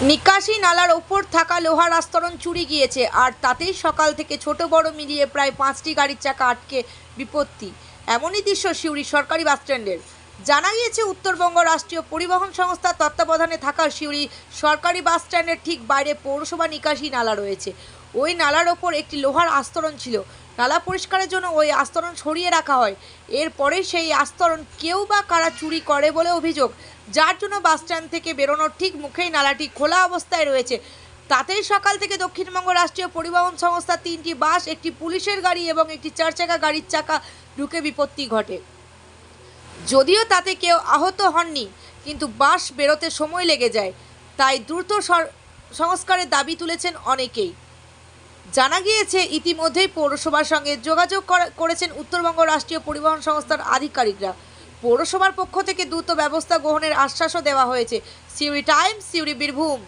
নিকাশি নালার ওপর থাকা লোহার আস্তরণ চুরি গিয়েছে, আর তাতেই সকাল থেকে ছোট বড় মিলিয়ে প্রায় 5টি গাড়ির চাকা আটকে বিপত্তি। এমনই দৃশ্য সিউড়ি সরকারি বাসস্ট্যান্ডের। জানা গিয়েছে, উত্তরবঙ্গ রাষ্ট্রীয় পরিবহন সংস্থার তত্ত্বাবধানে থাকা সিউড়ি সরকারি বাসস্ট্যান্ডের ঠিক বাইরে পৌরসভা নিকাশি নালা রয়েছে। ওই নালার ওপর একটি লোহার আস্তরণ ছিল। নালা পরিষ্কারের জন্য ওই আস্তরণ সরিয়ে রাখা হয়। এরপরে সেই আস্তরণ কেউ বা কারা চুরি করে বলে অভিযোগ, যার জন্য বাসস্ট্যান্ড থেকে বেরোনোর ঠিক মুখেই নালাটি খোলা অবস্থায় রয়েছে। তাতেই সকাল থেকে দক্ষিণবঙ্গ রাষ্ট্রীয় পরিবহন সংস্থা 3টি বাস, একটি পুলিশের গাড়ি এবং একটি 4 চাকা গাড়ির চাকা ঢুকে বিপত্তি ঘটে। যদিও তাতে কেউ আহত হননি, কিন্তু বাস বেরোতে সময় লেগে যায়। তাই দ্রুত সংস্কারের দাবি তুলেছেন অনেকেই। জানা গিয়েছে, ইতিমধ্যেই পৌরসভার সঙ্গে যোগাযোগ করেছেন উত্তরবঙ্গ রাষ্ট্রীয় পরিবহন সংস্থার আধিকারিকরা। পৌরসভার পক্ষ থেকে দ্রুত ব্যবস্থা গ্রহণের আশ্বাসও দেওয়া হয়েছে। সিউড়ি টাইমস, সিউড়ি, বীরভূম।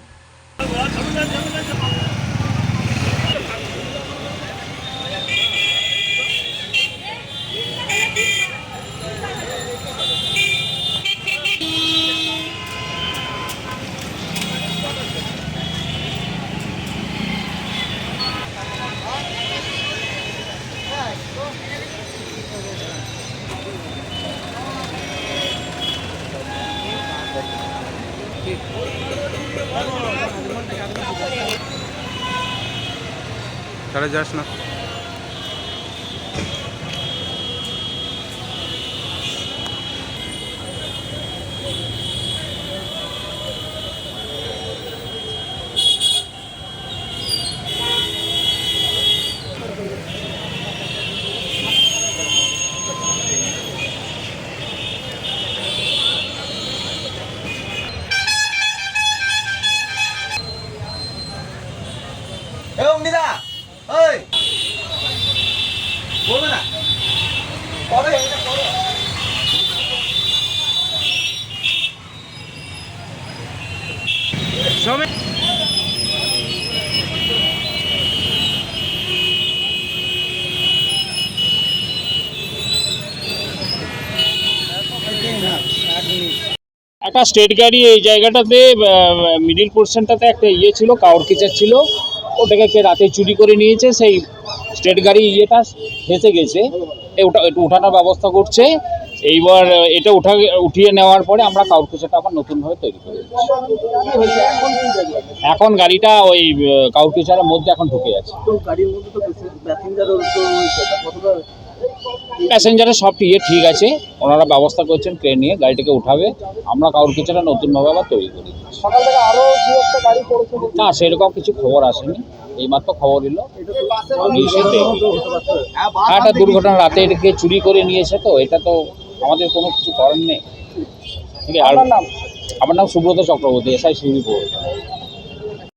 তাহলে যাস না। অগ্নিদা, ওই বলবে না কবে এটা করো। সবাই একটা স্টেট গাড়ি এই জায়গাটাতে মিডিল পোর্শনটাতে একটা ছিল, কাউর কিচার ছিল, ওটাকে কে রাতে চুরি করে নিয়েছে। সেই স্টেট গাড়ি ইয়েটা ফেঁসে গেছে, ওটা একটু উঠানোর ব্যবস্থা করছে। এইবার এটা উঠিয়ে নেওয়ার পরে আমরা কাউর কিচারটা আবার নতুনভাবে তৈরি করে দিচ্ছি। এখন গাড়িটা ওই কাউর কিচারের মধ্যে এখন ঢুকে আছে। প্যাসেঞ্জারের সব ঠিক আছে, ওনারা ব্যবস্থা করছেন, ট্রেন নিয়ে গাড়িটাকে উঠাবে। আমরা কাউর কিচারটা নতুনভাবে আবার তৈরি করি। না, সেরকম কিছু খবর আসেনি, এইমাত্র খবর এলো। একটা দুর্ঘটনা, রাতে এটাকে চুরি করে নিয়েছে, তো এটা তো আমাদের কোনো কিছু করার নেই। ঠিক আছে। আর আমার নাম সুব্রত চক্রবর্তী, এসআই সিউড়ি পৌর।